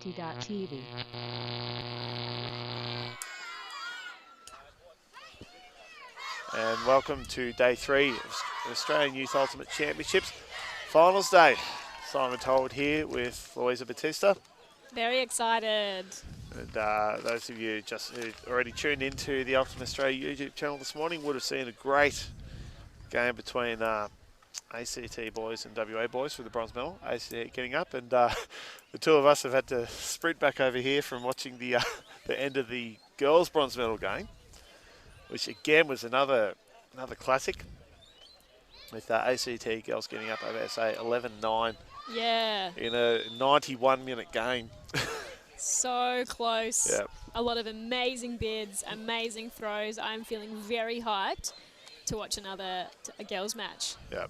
AYUC.TV. And welcome to day 3 of Australian Youth Ultimate Championships Finals Day. Simon Told here with Louisa Batista. Very excited. And those of you who already tuned into the Ultimate Australia YouTube channel this morning would have seen a great game between ACT boys and WA boys for the bronze medal. ACT getting up, and the two of us have had to sprint back over here from watching the end of the girls' bronze medal game, which again was another classic, with ACT girls getting up over SA 11-9. Yeah. In a 91-minute game. So close. Yep. A lot of amazing bids, amazing throws. I'm feeling very hyped to watch a girls match. Yep.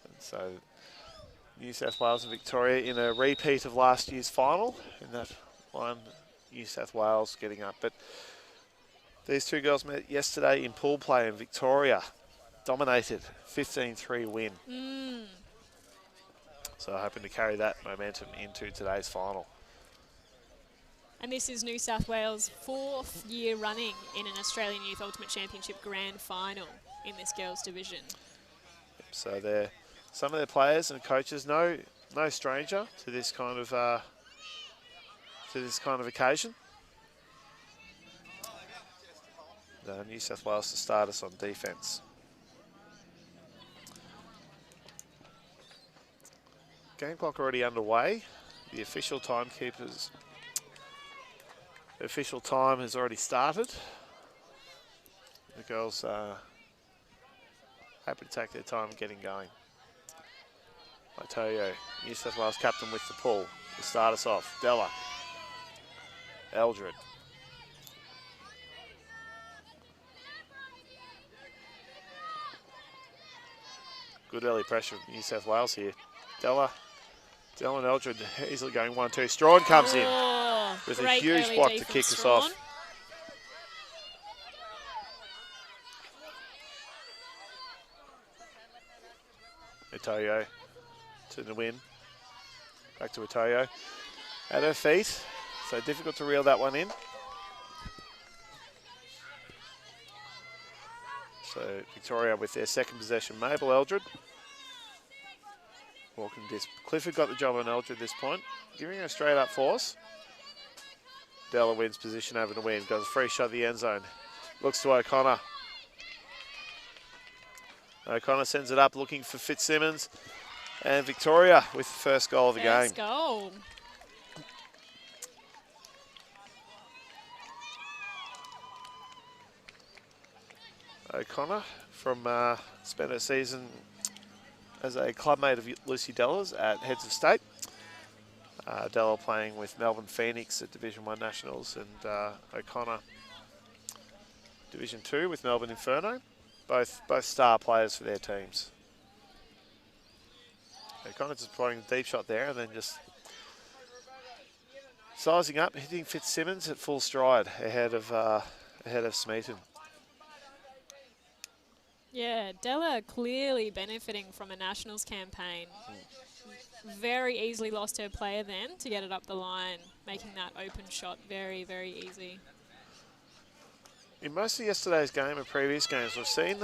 And so New South Wales and Victoria in a repeat of last year's final, in that one New South Wales getting up. But these two girls met yesterday in pool play, and Victoria dominated, 15-3 win. So hoping to carry that momentum into today's final. And this is New South Wales' 4th year running in an Australian Youth Ultimate Championship Grand Final in this girls division. Yep, so some of their players and coaches no stranger to this kind of occasion. New South Wales to start us on defence. Game clock already underway. The official time has already started. The girls are happy to take their time getting going. Itoyo, New South Wales captain with the pull to start us off. Della, Eldred. Good early pressure from New South Wales here. Della and Eldred easily going 1-2. Strawn comes in with a huge block to kick us off. Itoyo to the win. Back to Itoyo. At her feet, so difficult to reel that one in. So Victoria with their second possession. Mabel Eldred. Walking disc. Clifford got the job on Eldred this point, giving her a straight up force. Della wins position over the win. Goes a free shot at the end zone. Looks to O'Connor. O'Connor sends it up looking for Fitzsimmons. And Victoria with the first goal of the game. First goal. O'Connor spent her season as a clubmate of Lucy Della's at Heads of State. Della playing with Melbourne Phoenix at Division 1 Nationals, and O'Connor Division 2 with Melbourne Inferno. Both star players for their teams. O'Connor just playing a deep shot there, and then just sizing up, hitting Fitzsimmons at full stride ahead of Smeaton. Yeah, Della clearly benefiting from a Nationals campaign. Very easily lost her player then to get it up the line, making that open shot very, very easy. In most of yesterday's game and previous games, we've seen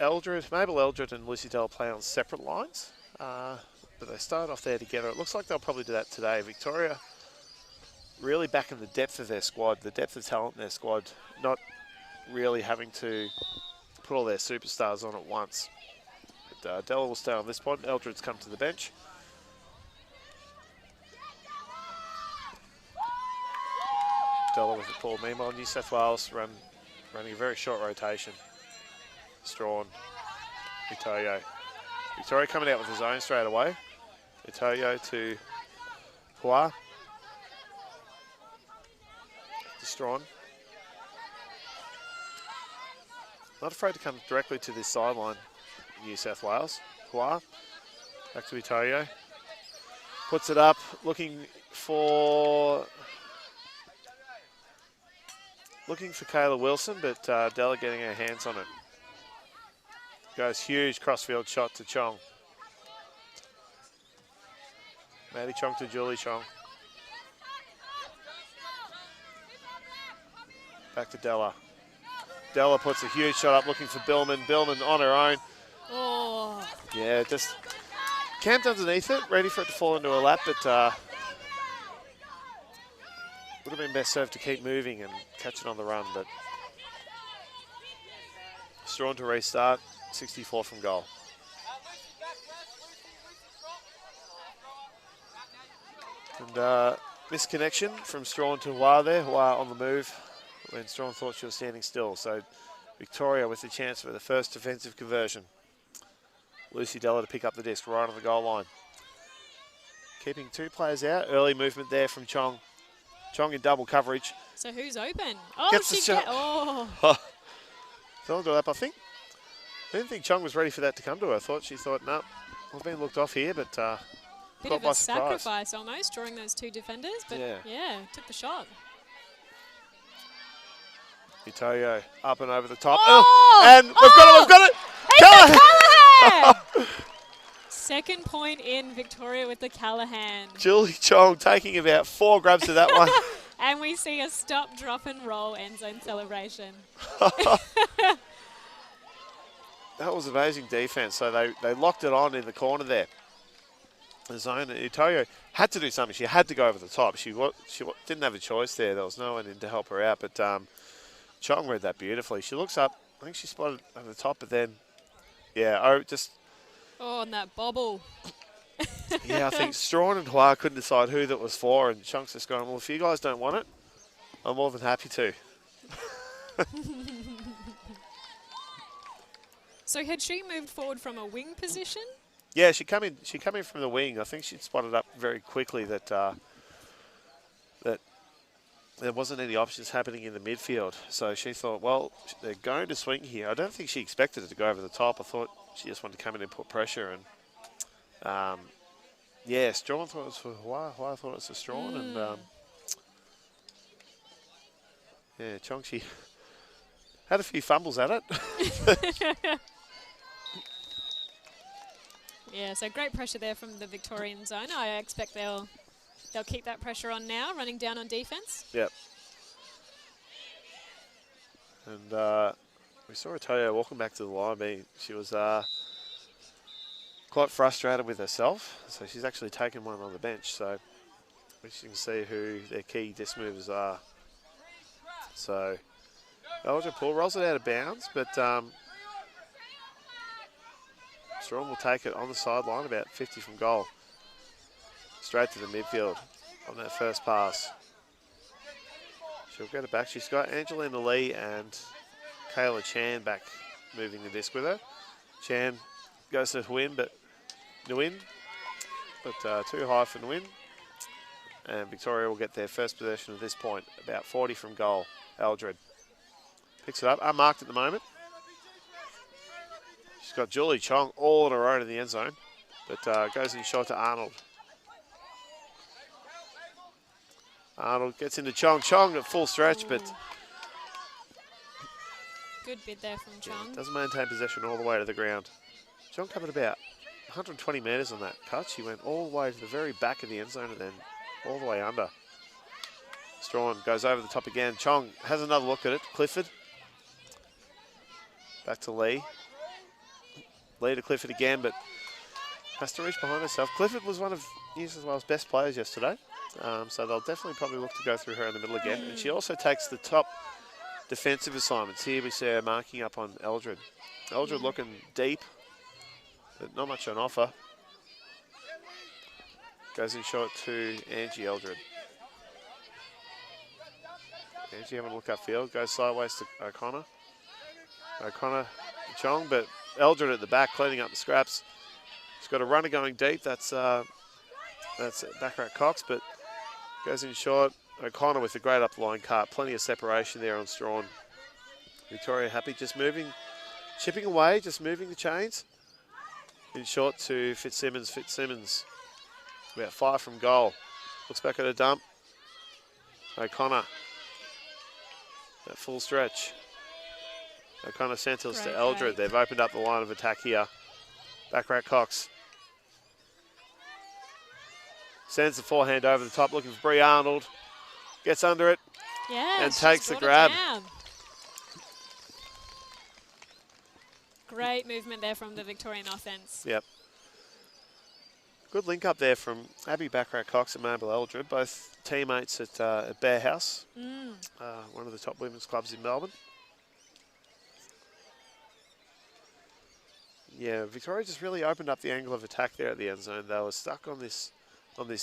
Mabel Eldred and Lucy Della play on separate lines, but they started off there together. It looks like they'll probably do that today. Victoria really back in the depth of their squad, the depth of talent in their squad, not really having to put all their superstars on at once. But Della will stay on this point. Eldred's come to the bench. Della with the ball. Meanwhile, New South Wales running a very short rotation. Strawn, Itoyo. Victoria coming out with his own straight away. Itoyo to Hua. To Strawn. Not afraid to come directly to this sideline, New South Wales. Hua, back to Itoyo. Puts it up, looking for Kayla Wilson, but Della getting her hands on it. Goes huge crossfield shot to Chong. Maddie Chong to Julie Chong. Back to Della. Della puts a huge shot up looking for Billman. Billman on her own. Oh. Yeah, just camped underneath it, ready for it to fall into her lap, but would have been best served to keep moving and catch it on the run, but Strawn to restart, 64 from goal. And misconnection from Strawn to Hua there. Hua on the move when Strawn thought she was standing still. So Victoria with the chance for the first defensive conversion. Lucy Della to pick up the disc right on the goal line. Keeping two players out. Early movement there from Chong. Chong in double coverage. So who's open? Oh, Gets the she shot. oh. Fell into that, I think. I didn't think Chong was ready for that to come to her. She thought, no, I've been looked off here, but Bit caught of by a surprise. sacrifice almost, drawing those two defenders, but yeah, took the shot. Itoyo up and over the top. Oh! And we've got it! Callahan! Second point in, Victoria with the Callahan. Julie Chong taking about 4 grabs of that one. And we see a stop, drop and roll end zone celebration. That was amazing defense. So they locked it on in the corner there. The zone. Itoyo had to do something. She had to go over the top. She didn't have a choice there. There was no one in to help her out. But Chong read that beautifully. She looks up. I think she spotted over the top, but then, yeah, Oh, and that bobble. yeah, I think Strawn and Hua couldn't decide who that was for, and Chong's just going, well, if you guys don't want it, I'm more than happy to. So had she moved forward from a wing position? Yeah, she come in from the wing. I think she'd spotted up very quickly that that there wasn't any options happening in the midfield. So she thought, well, they're going to swing here. I don't think she expected it to go over the top. I thought she just wanted to come in and put pressure. And yeah, Strawn thought it was for Hua. Hua thought it was for Strawn. And yeah, Chong, she had a few fumbles at it. Yeah, so great pressure there from the Victorian zone. I expect they'll keep that pressure on now, running down on defence. Yep. And we saw Atoyo walking back to the line. She was quite frustrated with herself, so she's actually taken one on the bench. So we can see who their key disc movers are. So Elgin Poole rolls it out of bounds, but Strawn will take it on the sideline, about 50 from goal. Straight to the midfield on that first pass. She'll get it back. She's got Angelina Lee and Kayla Chan back moving the disc with her. Chan goes to Nguyen, but too high for Nguyen. And Victoria will get their first possession at this point, about 40 from goal. Eldred picks it up, unmarked at the moment. She's got Julie Chong all on her own in the end zone, but goes in short to Arnold. Arnold gets into Chong. Chong at full stretch, but good bid there from Chong. Doesn't maintain possession all the way to the ground. Chong covered about 120 metres on that cut. She went all the way to the very back of the end zone and then all the way under. Strawn goes over the top again. Chong has another look at it. Clifford. Back to Lee. Lee to Clifford again, but has to reach behind herself. Clifford was one of New South Wales' best players yesterday. So they'll definitely probably look to go through her in the middle again. And she also takes the top defensive assignments. Here we see her marking up on Eldred. Eldred looking deep, but not much on offer. Goes in short to Angie Eldred. Angie having a look upfield. Goes sideways to O'Connor. O'Connor Chong, but Eldred at the back cleaning up the scraps. She's got a runner going deep. That's Baccarat Cox, but goes in short. O'Connor with a great up the line cut. Plenty of separation there on Strawn. Victoria happy, just moving, chipping away, just moving the chains. In short to Fitzsimmons. Fitzsimmons about 5 from goal. Looks back at a dump. O'Connor. That full stretch. O'Connor centers to Eldred. They've opened up the line of attack here. Baccarat Cox. Sends the forehand over the top, looking for Brie Arnold. Gets under it. Yeah, and takes the grab. Great movement there from the Victorian offense. Yep. Good link up there from Abby Baccarat-Cox and Mabel Eldred, both teammates at Bear House, one of the top women's clubs in Melbourne. Yeah, Victoria just really opened up the angle of attack there at the end zone. They were stuck on this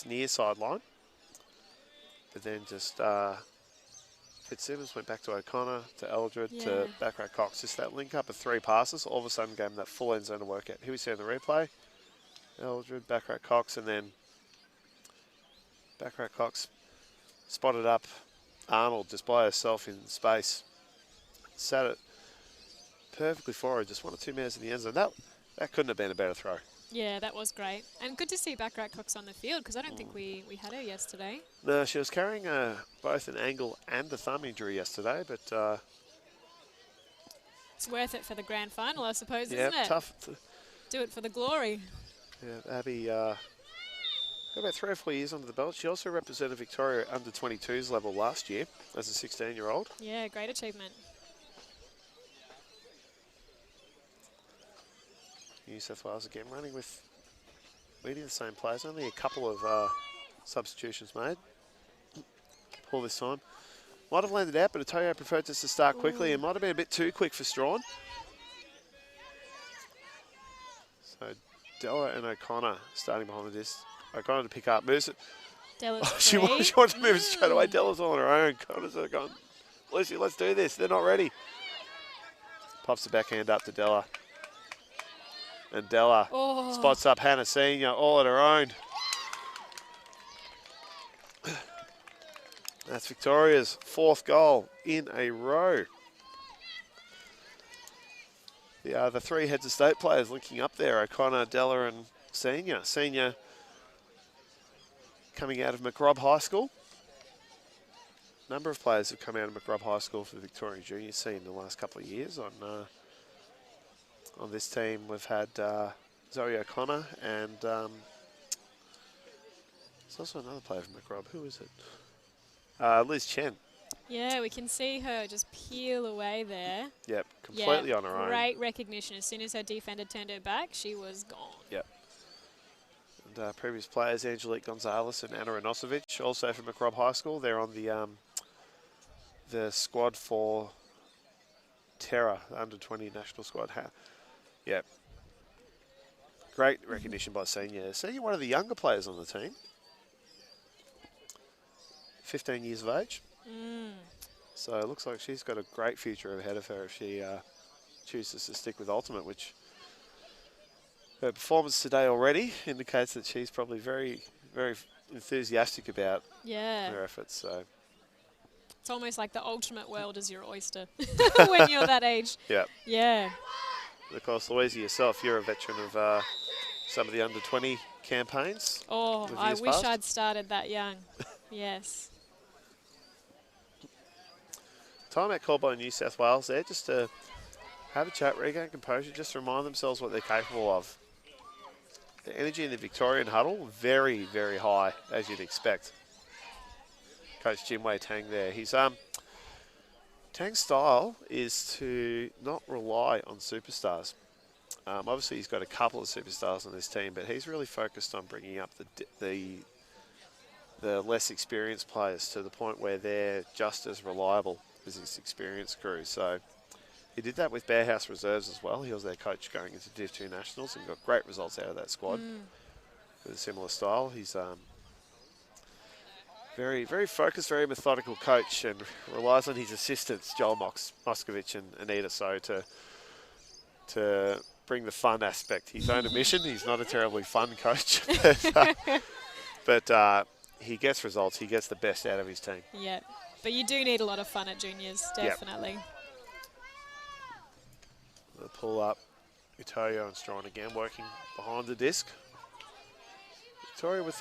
near sideline, but then just Fitzsimmons went back to O'Connor, to Eldred, to Baccarat-Cox. Just that link up of 3 passes, all of a sudden gave them that full end zone to work at. Here we see in the replay, Eldred, Baccarat-Cox, and then Baccarat-Cox spotted up Arnold just by herself in space. Sat it perfectly for her, just 1 or 2 metres in the end zone. That couldn't have been a better throw. Yeah, that was great. And good to see Baccarat-Cox on the field, because I don't think we had her yesterday. No, she was carrying both an ankle and a thumb injury yesterday, but... it's worth it for the grand final, I suppose, yeah, isn't it? Tough. Do it for the glory. Yeah, Abby got about 3 or 4 years under the belt. She also represented Victoria under 22s level last year as a 16-year-old. Yeah, great achievement. New South Wales again leading the same players. Only a couple of substitutions made. Paul this time. Might have landed out, but Otoyo preferred just to start quickly and might have been a bit too quick for Strawn. So Della and O'Connor starting behind the disc. O'Connor to pick up, moves it. She wanted to move it straight away. Della's on her own. Connor's going, Lucy, let's do this. They're not ready. Pops the backhand up to Della. And Della spots up Hannah Senior all at her own. That's Victoria's 4th goal in a row. The 3 heads of state players linking up there, O'Connor, Della and Senior. Senior coming out of McRobb High School. Number of players have come out of McRobb High School for the Victorian Junior scene in the last couple of years. On this team, we've had Zoe O'Connor and there's also another player from McRobb. Who is it? Liz Chen. Yeah, we can see her just peel away there. Yep, completely on her own. Great recognition. As soon as her defender turned her back, she was gone. Yep. And previous players, Angelique Gonzalez and Anna Renosovic, also from McRobb High School. They're on the squad for Terra, the under-20 national squad. Yep. Great recognition by Senior. Senior, one of the younger players on the team. 15 years of age. So it looks like she's got a great future ahead of her if she chooses to stick with Ultimate, which her performance today already indicates that she's probably very, very enthusiastic about her efforts. So it's almost like the ultimate world is your oyster when you're that age. Yeah. Of course, Louisa, yourself, you're a veteran of some of the under-20 campaigns. Oh, I wish I'd started that young. Yes. Timeout called by New South Wales there, just to have a chat, regain composure, just to remind themselves what they're capable of. The energy in the Victorian huddle, very, very high, as you'd expect. Coach Jim Wei Tang there. Tang's style is to not rely on superstars. Obviously, he's got a couple of superstars on this team, but he's really focused on bringing up the less experienced players to the point where they're just as reliable as his experienced crew. So he did that with Bear House Reserves as well. He was their coach going into Div 2 Nationals and got great results out of that squad with a similar style. He's very, very focused, very methodical coach and relies on his assistants, Joel Moscovich and Anita So, to bring the fun aspect. His own admission, he's not a terribly fun coach, but he gets results. He gets the best out of his team. Yeah, but you do need a lot of fun at juniors, definitely. Yep. The pull up, Utoyo and Strawn again working behind the disc. Victoria with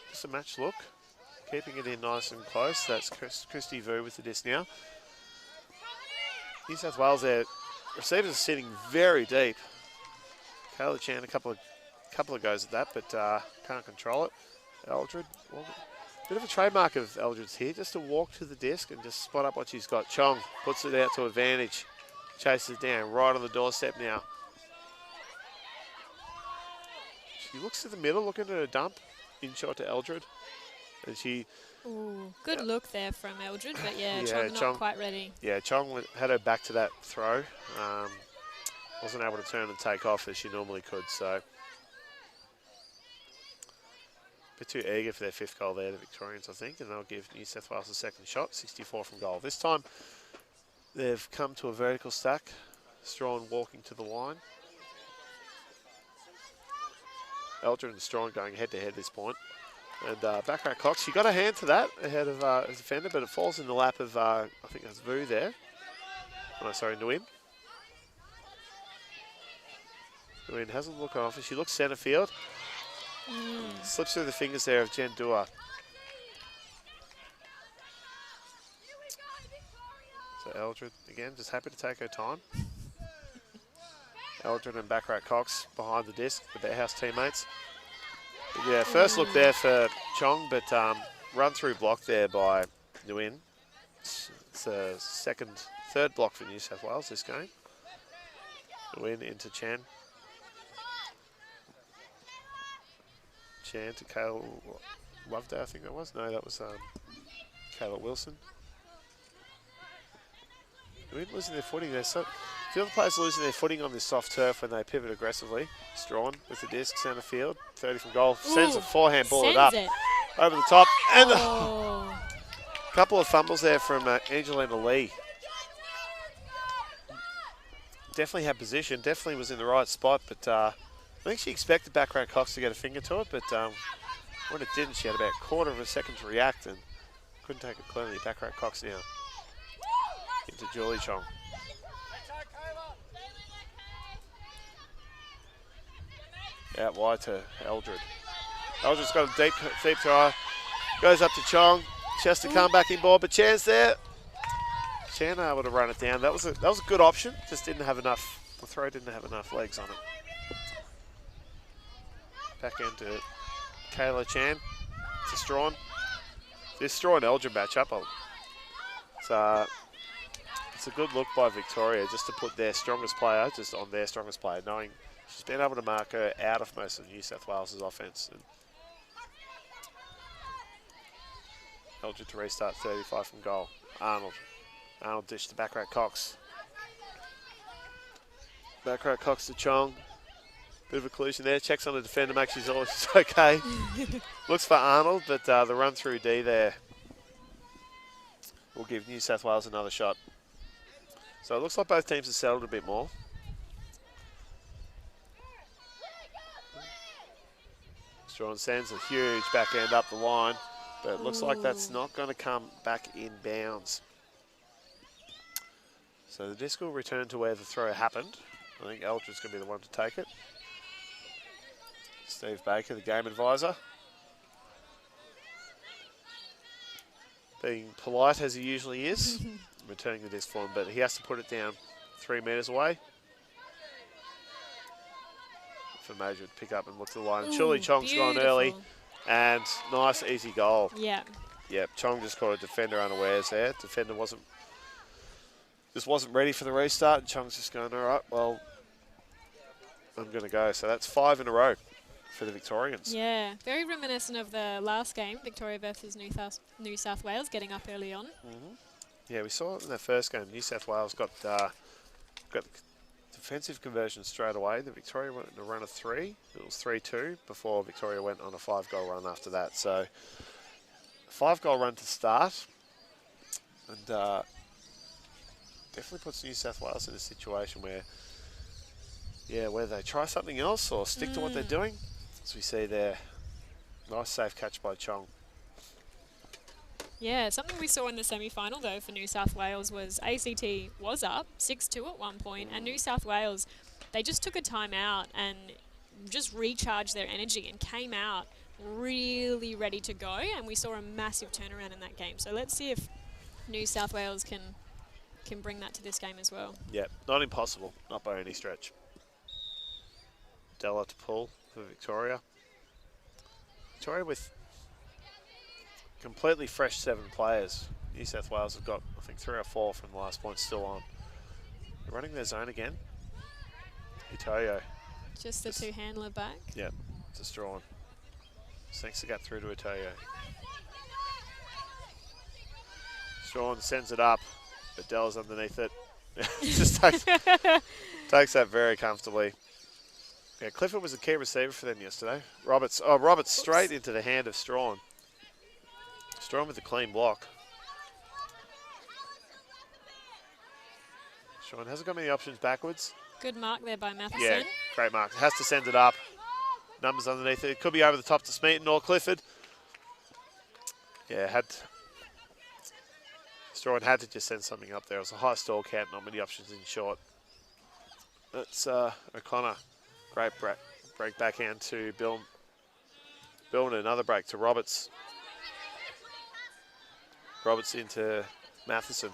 just a match look. Keeping it in nice and close. That's Christy Vu with the disc now. New South Wales, their receivers are sitting very deep. Kayla Chan, a couple of goes at that, but can't control it. Eldred. Well, bit of a trademark of Eldred's here, just to walk to the disc and just spot up what she's got. Chong puts it out to advantage. Chases it down, right on the doorstep now. She looks to the middle, looking at her dump. In shot to Eldred. And she... Ooh, good look there from Eldred, but yeah, Yeah, Chong not quite ready. Yeah, Chong had her back to that throw. Wasn't able to turn and take off as she normally could, so... A bit too eager for their 5th goal there, the Victorians, I think, and they'll give New South Wales a second shot, 64 from goal. This time, they've come to a vertical stack. Strawn walking to the line. Eldred and Strawn going head-to-head at this point. And Baccarat Cox, she got a hand to that ahead of the defender, but it falls in the lap of, I think that's Vu there. Oh, no, sorry, Nguyen. Nguyen hasn't looked off, she looks centre field. Slips through the fingers there of Jen Dua. So Eldred, again, just happy to take her time. Eldred and Baccarat Cox behind the disc, the Bearhouse teammates. But yeah, first look there for Chong, but run through block there by Nguyen. It's a third block for New South Wales this game. Nguyen into Chan. Chan to Kayla Loveday, I think that was. No, that was Kayla Wilson. Nguyen losing their footing there. So, a few other players losing their footing on this soft turf when they pivot aggressively. Strawn with the disc, centre field, 30 from goal. Sends a forehand ball it up. Over the top. And a couple of fumbles there from Angelina Lee. Definitely had position, definitely was in the right spot, but I think she expected Baccarat Cox to get a finger to it, but when it didn't, she had about a quarter of a second to react and couldn't take it cleanly. Baccarat Cox now into Julie Chong. Out wide to Eldred. Eldred's got a deep throw. Goes up to Chong. She has to come back in ball, but Chan's there. Chan able to run it down. That was a good option. Just didn't have enough. The throw didn't have enough legs on it. Back into Kayla Chan to Strawn. This Strawn Eldred matchup. It's a good look by Victoria just to put their strongest player just on their strongest player, knowing she's been able to mark her out of most of New South Wales' offence. And Eldred to restart 35 from goal. Arnold dish to Baccarat Cox. Baccarat Cox to Chong. Bit of a collision there. Checks on the defender, makes sure she's okay. Looks for Arnold, but the run through D there will give New South Wales another shot. So it looks like both teams have settled a bit more. Strawn sends a huge backhand up the line, but it looks like that's not going to come back in bounds. So the disc will return to where the throw happened. I think Eldred's going to be the one to take it. Steve Baker, the game advisor. Being polite as he usually is, returning the disc for him, but he has to put it down 3 metres away. For Major to pick up and look to the line. Chuli Chong's gone early, and nice easy goal. Yeah. Yep, Chong just caught a defender unawares there. Defender wasn't ready for the restart, and Chong's just going, all right, well, I'm going to go. So that's 5 in a row for the Victorians. Yeah, very reminiscent of the last game, Victoria versus New South Wales, getting up early on. Yeah, we saw it in the first game. New South Wales got the defensive conversion straight away. The Victoria went on a run of 3. It was 3-2 before Victoria went on a 5-goal run after that. So, 5-goal run to start. And definitely puts New South Wales in a situation where, yeah, whether they try something else or stick to what they're doing. As we see there, nice safe catch by Chong. Yeah, something we saw in the semi-final though for New South Wales was ACT was up 6-2 at one point, and New South Wales, they just took a time out and just recharged their energy and came out really ready to go, and we saw a massive turnaround in that game. So let's see if New South Wales can bring that to this game as well. Yeah, not impossible, not by any stretch. Della to pull for Victoria. Victoria with completely fresh 7 players. New South Wales have got, I think, 3 or 4 from the last point still on. They're running their zone again. Itoyo. Just the two-handler back. Yep, just drawn. Sinks the gap through to Itoyo. Strawn sends it up, but Della's underneath it. Just takes that very comfortably. Yeah, Clifford was the key receiver for them yesterday. Roberts straight into the hand of Strawn. Strawn with a clean block. Strawn hasn't got many options backwards. Good mark there by Matheson. Yeah, great mark. Has to send it up. Numbers underneath it. It could be over the top to Smeaton or Clifford. Yeah, Strawn had to just send something up there. It was a high stall count, not many options in short. That's O'Connor. Great break backhand to Billman. Another break to Roberts. Roberts into Matheson.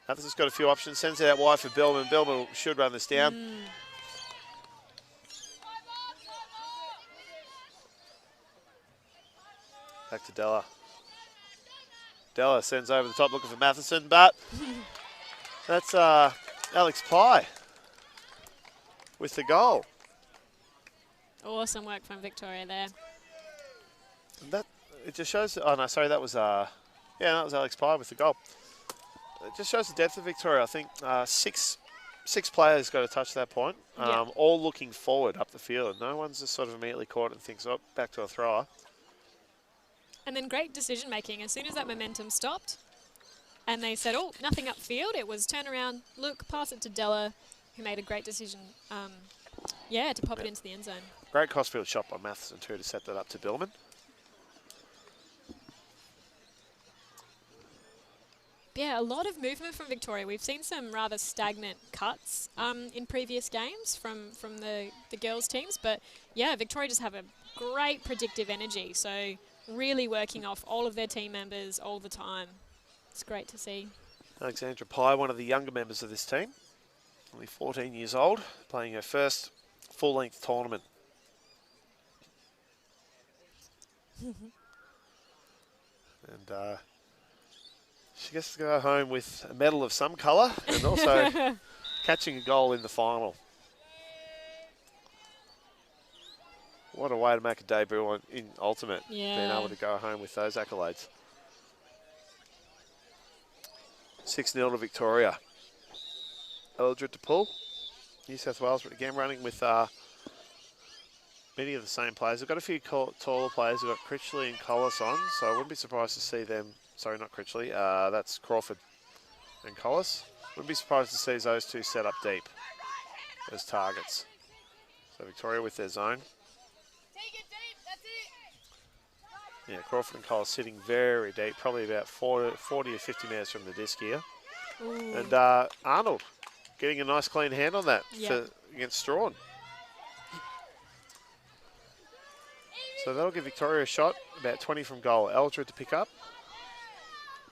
Matheson's got a few options. Sends it out wide for Billman. Billman should run this down. Back to Della. Della sends over the top looking for Matheson, but that's Alex Pye with the goal. Awesome work from Victoria there. And it just shows. Oh no, sorry, that was that was Alex Pye with the goal. It just shows the depth of Victoria. I think six players got to touch that point, all looking forward up the field. No one's just sort of immediately caught and thinks, oh, back to a thrower. And then great decision making. As soon as that momentum stopped, and they said, oh, nothing upfield, it was turn around, look, pass it to Della, who made a great decision, to pop it into the end zone. Great crossfield shot by Matheson too to set that up to Billman. Yeah, a lot of movement from Victoria. We've seen some rather stagnant cuts in previous games from the girls' teams. But, yeah, Victoria just have a great predictive energy. So really working off all of their team members all the time. It's great to see. Alexandra Pye, one of the younger members of this team. Only 14 years old, playing her first full-length tournament. And she gets to go home with a medal of some colour and also catching a goal in the final. What a way to make a debut in Ultimate, being able to go home with those accolades. 6-0 to Victoria. Eldred to pull. New South Wales again running with many of the same players. We've got a few taller players. We've got Critchley and Collis on, so I wouldn't be surprised to see them. Sorry, not Critchley. That's Crawford and Collis. Wouldn't be surprised to see those two set up deep as targets. So Victoria with their zone. Take it deep, that's it. Yeah, Crawford and Collis sitting very deep, probably about 40 or 50 metres from the disc here. Ooh. And Arnold getting a nice clean hand on that against Strawn. So that'll give Victoria a shot, about 20 from goal. Eldred to pick up.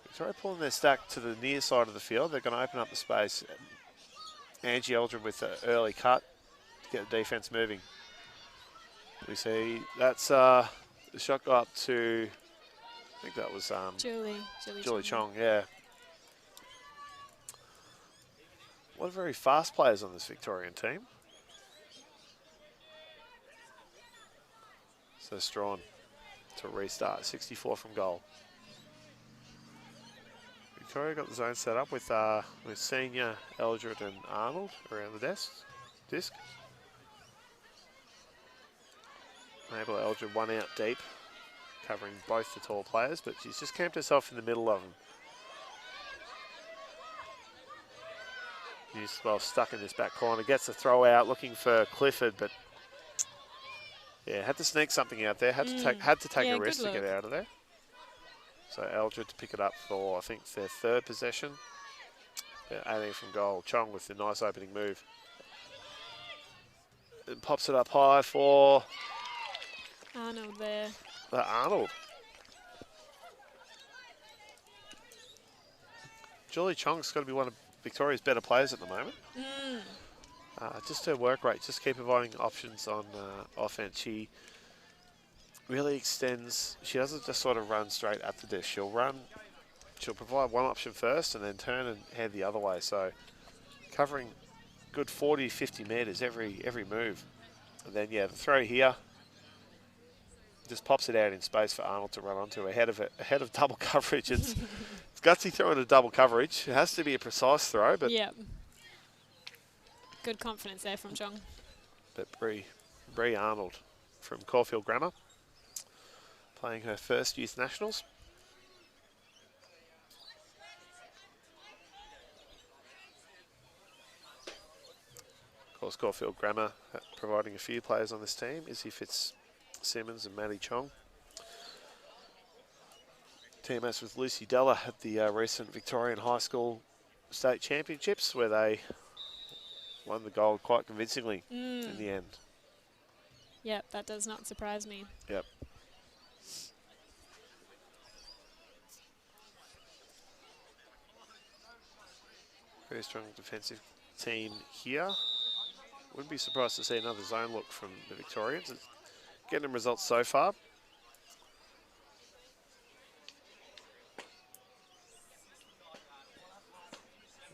Victoria pulling their stack to the near side of the field. They're going to open up the space. Angie Eldred with an early cut to get the defence moving. We see that's the shot go up to, I think that was Julie Chong, yeah. What a very fast players on this Victorian team. So Strawn to restart, 64 from goal. Victoria got the zone set up with Senior, Eldred and Arnold around the disc. Mabel Eldred one out deep, covering both the tall players, but she's just camped herself in the middle of them. She's well stuck in this back corner, gets a throw out, looking for Clifford, but yeah, had to sneak something out there, had to take a risk to get out of there. So Eldred to pick it up for, I think, their third possession. Yeah, 18 from goal. Chong with the nice opening move. And pops it up high for Arnold there. Arnold. Julie Chong's got to be one of Victoria's better players at the moment. Just her work rate, just keep providing options on offense. really extends. She doesn't just sort of run straight at the dish. She'll provide one option first and then turn and head the other way. So covering good 40, 50 metres every move. And then, yeah, the throw here just pops it out in space for Arnold to run onto ahead of double coverage. It's gutsy throwing a double coverage. It has to be a precise throw, but Yeah. Good confidence there from Jong. But Bree Arnold from Caulfield Grammar, playing her first youth nationals. Of course, Caulfield Grammar providing a few players on this team. Izzy Fitzsimmons and Maddie Chong. Teammates with Lucy Della at the recent Victorian High School State Championships, where they won the gold quite convincingly in the end. Yep, that does not surprise me. Yep. Very strong defensive team here. Wouldn't be surprised to see another zone look from the Victorians. It's getting them results so far.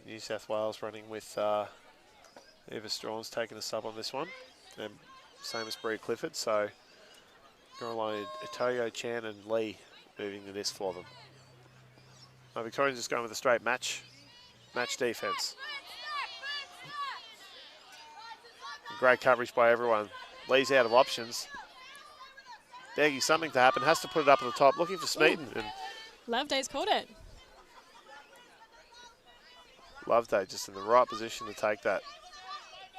New South Wales running with Eva Strawn's taking a sub on this one. And same as Bree Clifford, so Caroline Itoyo, Chan and Lee moving the disc for them. Now Victorians just going with a straight match defence. Great coverage by everyone. Lee's out of options. Begging something to happen, has to put it up at the top, looking for Smeaton. And Loveday's caught it. Loveday just in the right position to take that.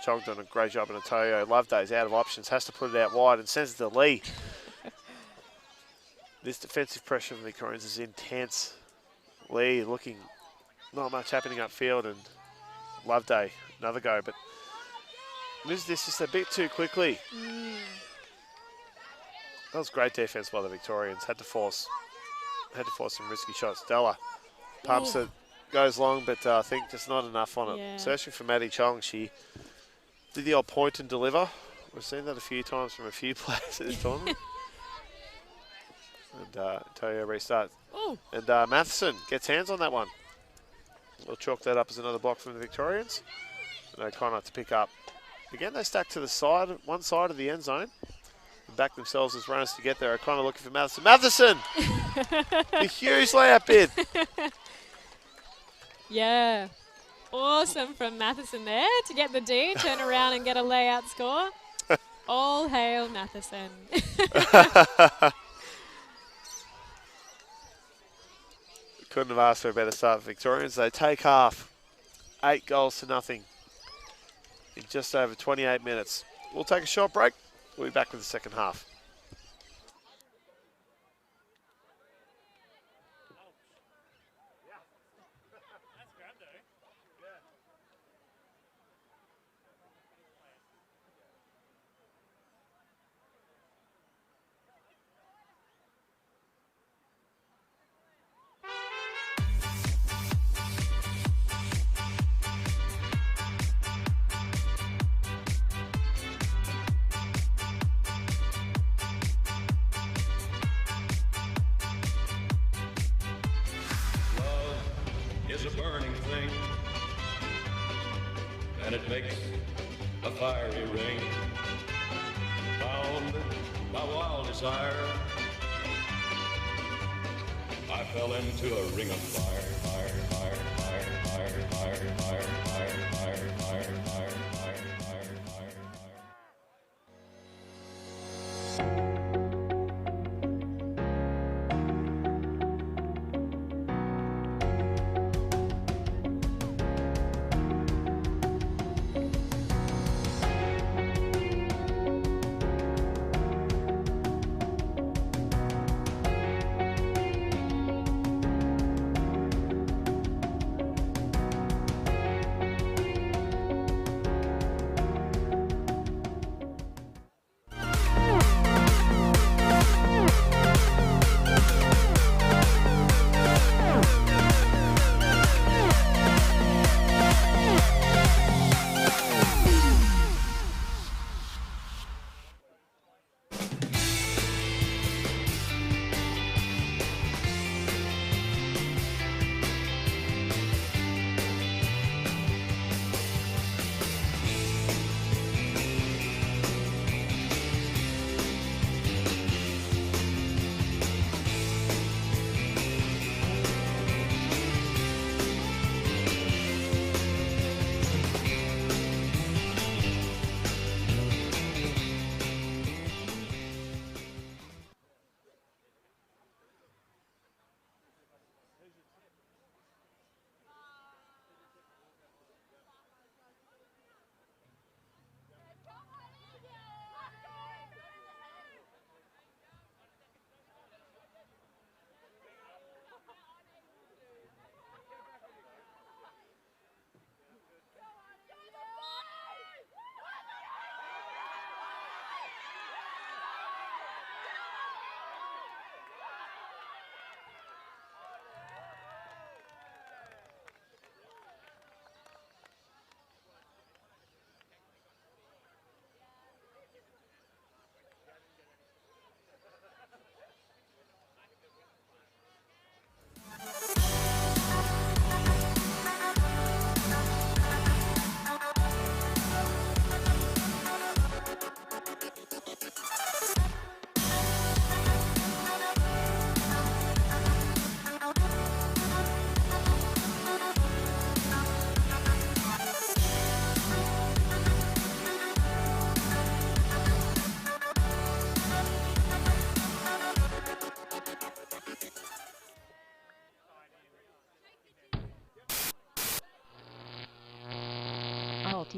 Chong doing a great job in Itoyo. Loveday's out of options, has to put it out wide and sends it to Lee. This defensive pressure from the Victorians is intense. Lee looking, not much happening upfield, and Loveday, another go, but loses this just a bit too quickly. That was great defense by the Victorians. Had to force some risky shots. Della pumps it, goes long, but I think just not enough on it. Yeah. Searching for Maddie Chong, she did the old point and deliver. We've seen that a few times from a few players at this tournament. And Toyo restarts. And Matheson gets hands on that one. We'll chalk that up as another block from the Victorians. And O'Connor to pick up. Again, they stack to the side, one side of the end zone. And back themselves as runners to get there. O'Connor looking for Matheson. Matheson! The huge layup bid. Yeah. Awesome from Matheson there to get the D, turn around and get a layout score. All hail Matheson. Couldn't have asked for a better start for Victorians. They take half. 8 goals to nothing in just over 28 minutes. We'll take a short break. We'll be back with the second half. Is a burning thing, and it makes a fiery ring. Bound by wild desire, I fell into a ring of fire, fire, fire, fire, fire, fire, fire, fire, fire, fire, fire, fire, fire, fire.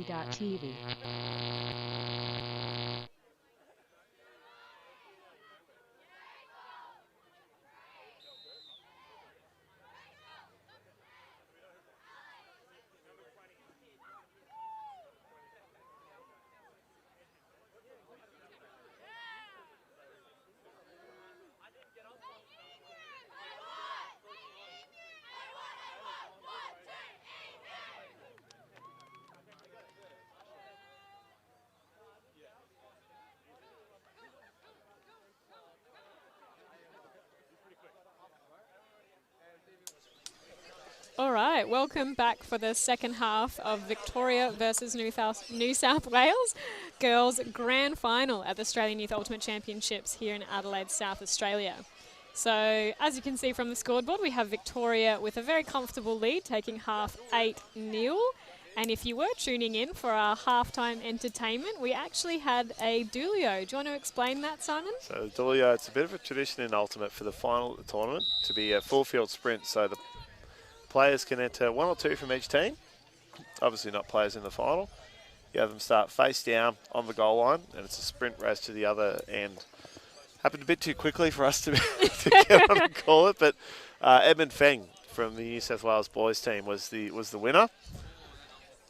AYUC.TV. All right, welcome back for the second half of Victoria versus New South Wales girls grand final at the Australian Youth Ultimate Championships here in Adelaide, South Australia. So as you can see from the scoreboard, we have Victoria with a very comfortable lead, taking half 8-0. And if you were tuning in for our halftime entertainment, we actually had a Dulio. Do you want to explain that, Simon? So the Dulio, it's a bit of a tradition in Ultimate for the final of the tournament to be a full field sprint. So the players can enter one or two from each team. Obviously not players in the final. You have them start face down on the goal line, and it's a sprint race to the other end. Happened a bit too quickly for us to get on and call it, but Edmund Feng from the New South Wales boys team was the winner.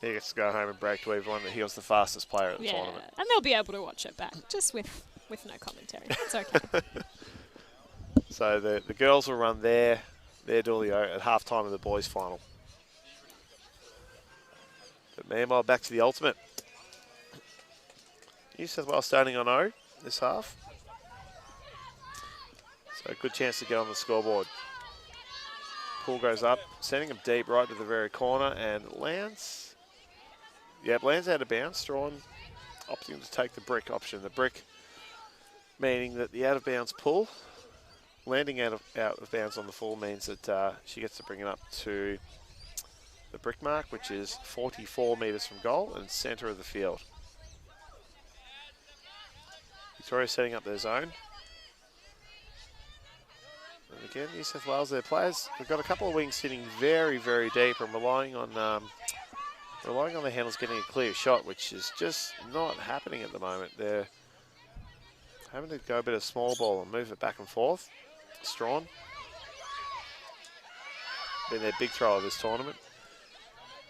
He gets to go home and brag to everyone that he was the fastest player at the tournament. And they'll be able to watch it back, just with no commentary. It's okay. So the girls will run their Dulio at halftime of the boys' final. But meanwhile, back to the Ultimate. New South Wales starting on 0 this half. So a good chance to get on the scoreboard. Pull goes up, sending him deep right to the very corner, and lands. Yep, lands out of bounds. Strawn opting to take the brick option. The brick meaning that the out of bounds pull, landing out of bounds on the full means that she gets to bring it up to the brick mark, which is 44 metres from goal and centre of the field. Victoria setting up their zone. And again, New South Wales, their players, they've got a couple of wings sitting very, very deep and relying on the handles getting a clear shot, which is just not happening at the moment. They're having to go a bit of small ball and move it back and forth. Strawn, been their big thrower this tournament.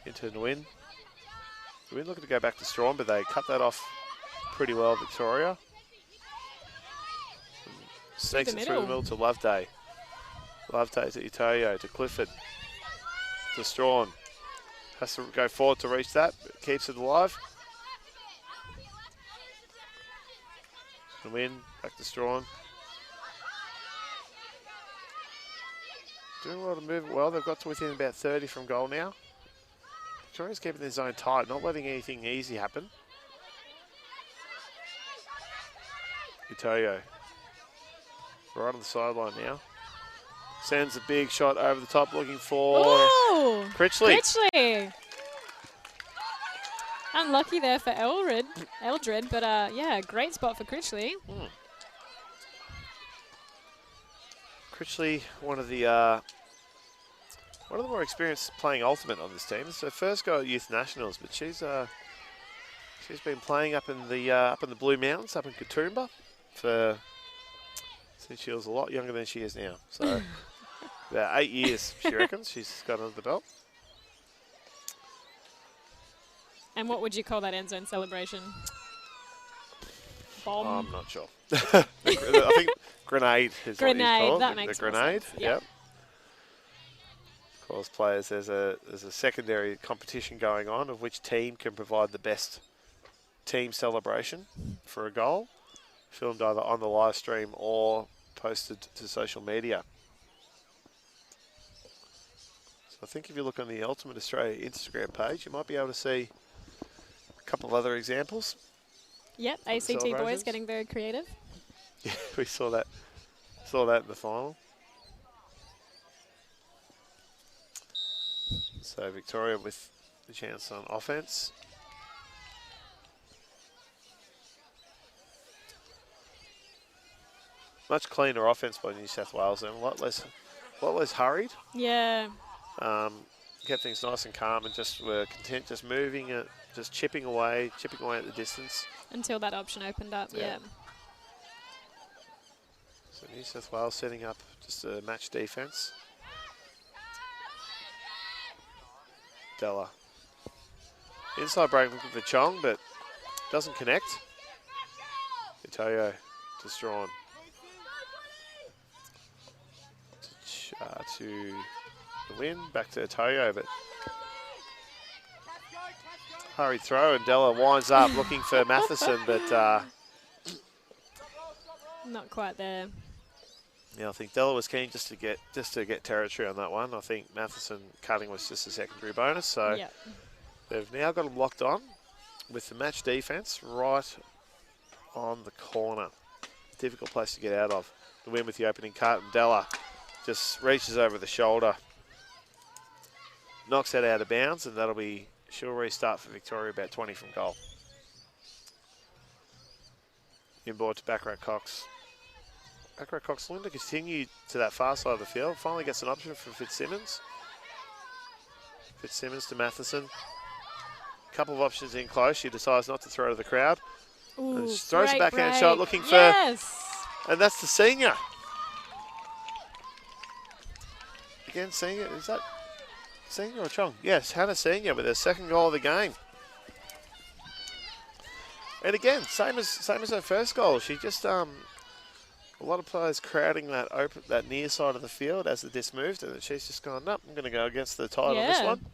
Into Nguyen. Nguyen looking to go back to Strawn, but they cut that off pretty well, Victoria. Snakes it through the middle to Loveday. Loveday to Itoyo, to Clifford, to Strawn. Has to go forward to reach that, but keeps it alive. Nguyen, back to Strawn. Doing well to move it well. They've got to within about 30 from goal now. Victoria's keeping their zone tight, not letting anything easy happen. Itoyo. Right on the sideline now. Sends a big shot over the top, looking for Critchley. Critchley. Unlucky there for Eldred, but yeah, great spot for Critchley. Critchley, one of the more experienced playing Ultimate on this team. It's her first go at Youth Nationals, but she's been playing up in the Blue Mountains, up in Katoomba, since she was a lot younger than she is now. So about 8 years, she reckons, she's got under the belt. And what would you call that end zone celebration? Bomb? I'm not sure. I think grenade is what you call it. That makes the grenade. sense. Yep. Of course, players, there's a secondary competition going on of which team can provide the best team celebration for a goal, filmed either on the live stream or posted to social media. So I think if you look on the Ultimate Australia Instagram page, you might be able to see a couple of other examples. Yep, ACT boys getting very creative. Yeah, we saw that in the final. So Victoria with the chance on offense. Much cleaner offense by New South Wales and a lot less hurried. Yeah. Kept things nice and calm and just were content just moving it just chipping away at the distance. Until that option opened up, Yeah. yeah. So New South Wales setting up just a match defence. Della. Inside break looking for Chong, but doesn't connect. Itoyo to Strawn. To the win, back to Itoyo, but hurried throw, and Della winds up looking for Matheson, but Not quite there. yeah, I think Della was keen just to get territory on that one. I think Matheson cutting was just a secondary bonus, so Yep. they've now got them locked on with the match defence right on the corner. Difficult place to get out of. The win with the opening cut, and Della just reaches over the shoulder, knocks that out of bounds, and she'll restart for Victoria about 20 from goal. Inboard to Baccarat Cox. Baccarat Cox looking to continue to that far side of the field. Finally gets an option for Fitzsimmons. Fitzsimmons to Matheson. Couple of options in close. She decides not to throw to the crowd. Ooh, And she throws a great backhand break. shot looking for, Yes! and that's the senior. Again, senior, is that senior or Chong? Yes, Hannah Senior with her second goal of the game. And again, same as her first goal. She just a lot of players crowding that near side of the field as the disc moved, and she's just gone, nope, I'm going to go against the tide on this Yeah. one.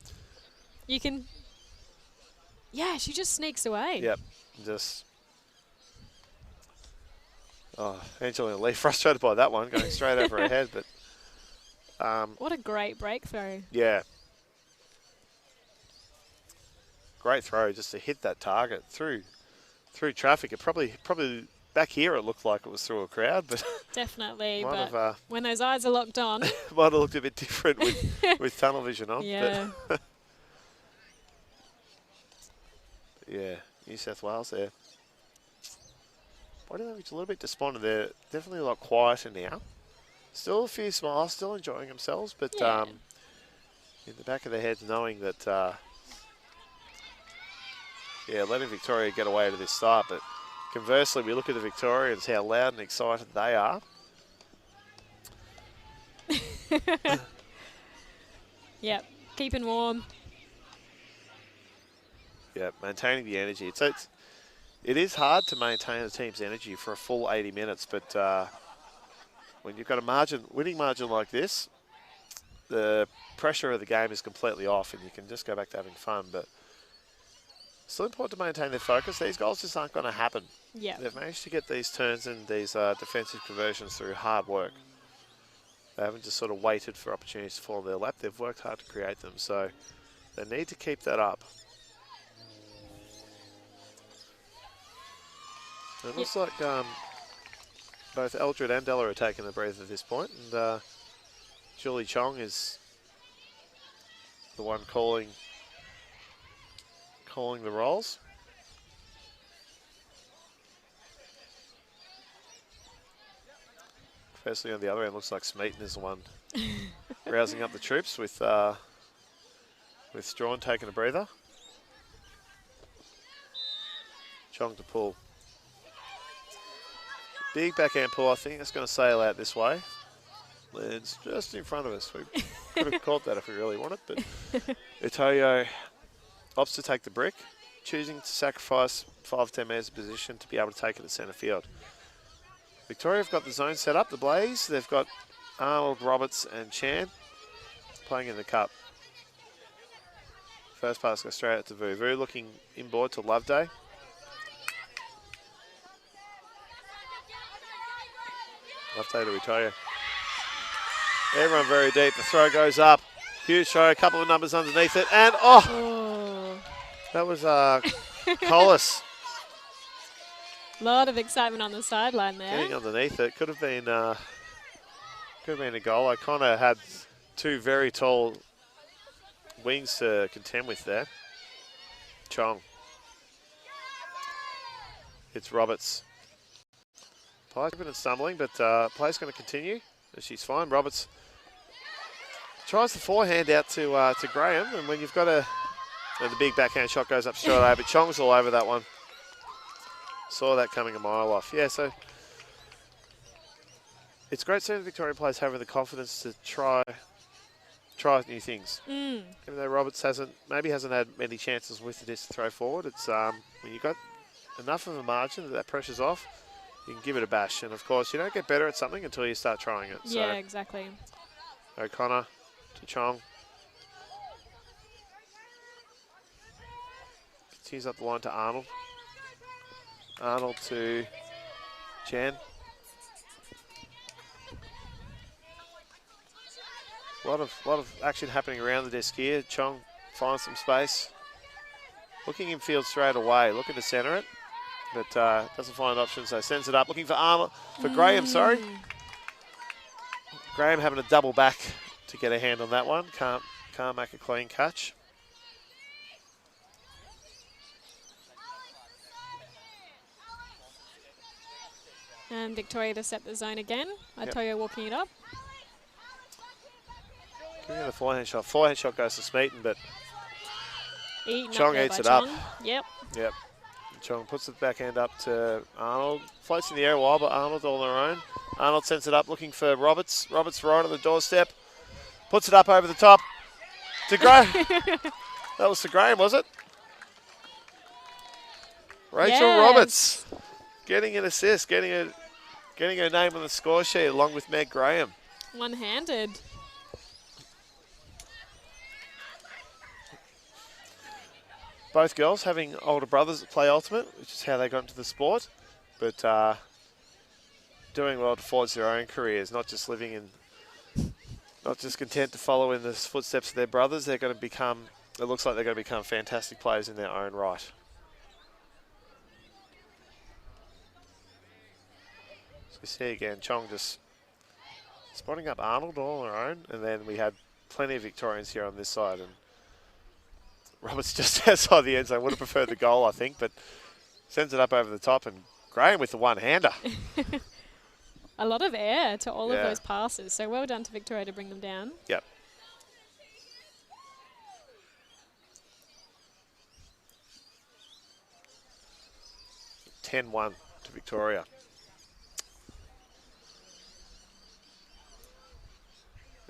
You can... Yeah, she just sneaks away. Yep, just... Oh, Angelina Lee frustrated by that one, going straight over her head, but... What a great breakthrough. Yeah. Great throw just to hit that target through traffic. It probably back here it looked like it was through a crowd, but Definitely, might but have when those eyes are locked on... might have looked a bit different with tunnel vision on. Yeah. But yeah, New South Wales there. Body language a little bit despondent there. Definitely a lot quieter now. Still a few smiles, still enjoying themselves, but Yeah. in the back of their heads knowing that, letting Victoria get away to this start. But conversely, we look at the Victorians, how loud and excited they are. Yep, keeping warm. Yeah, maintaining the energy. It is hard to maintain a team's energy for a full 80 minutes, but when you've got a winning margin like this, the pressure of the game is completely off and you can just go back to having fun. But still important to maintain their focus. These goals just aren't going to happen. Yeah. They've managed to get these turns and these defensive conversions through hard work. They haven't just sort of waited for opportunities to fall in their lap. They've worked hard to create them. So they need to keep that up. It looks like both Eldred and Della are taking a breath at this point, and Julie Chong is the one calling the rolls. Firstly, on the other end, looks like Smeaton is the one rousing up the troops with Strawn taking a breather. Chong to pull. Big backhand pull, I think that's going to sail out this way. Lands just in front of us. We could have caught that if we really wanted, but Itoyo opts to take the brick, choosing to sacrifice 5 to 10 metres of position to be able to take it to centre field. Victoria have got the zone set up, the Blaze. They've got Arnold, Roberts and Chan playing in the cup. First pass goes straight out to Vuvu, looking inboard to Loveday. Loveday to Itoyo. Everyone very deep. The throw goes up. Huge throw, a couple of numbers underneath it. And, that was Collis Lot of excitement on the sideline there. getting underneath it. Could have been a goal. O'Connor had 2 very tall wings to contend with there. Chong. It's Roberts. Play's been stumbling, but play's going to continue. She's fine. Roberts tries the forehand out to Graham, and when you've got a And the big backhand shot goes up straight away, but Chong's all over that one. Saw that coming a mile off. Yeah, so it's great seeing the Victorian players having the confidence to try new things. Even though Roberts maybe hasn't had many chances with the disc to throw forward, it's when you've got enough of a margin that pressure's off, you can give it a bash. And of course, you don't get better at something until you start trying it. Yeah, so exactly. O'Connor to Chong. Continues up the line to Arnold. Arnold to Jan. A lot of action happening around the disc here. Chong finds some space. Looking in field straight away, looking to centre it, but doesn't find options, so sends it up. Looking for Arnold, for Graham, sorry. Graham having a double back to get a hand on that one. Can't make a clean catch. And Victoria to set the zone again. Atoyo walking it up. Giving it a forehand shot. Forehand shot goes to Smeaton, but Chong eats it up. Yep. Yep. Chong puts the backhand up to Arnold. Floats in the air a while, but Arnold all on their own. Arnold sends it up looking for Roberts. Roberts right on the doorstep. Puts it up over the top to Graham. That was to Graham, was it? Rachel Roberts getting an assist, getting her name on the score sheet along with Meg Graham. One-handed. Both girls having older brothers that play Ultimate, which is how they got into the sport, but doing well to forge their own careers, not just content to follow in the footsteps of their brothers. They're going to become, it looks like they're going to become fantastic players in their own right. So we see again, Chong just spotting up Arnold all on her own, and then we had plenty of Victorians here on this side, and Roberts just outside the end zone. Would have preferred the goal, I think, but sends it up over the top, and Graham with the one-hander. A lot of air to all of those passes, so well done to Victoria to bring them down. Yep. (10-1) to Victoria.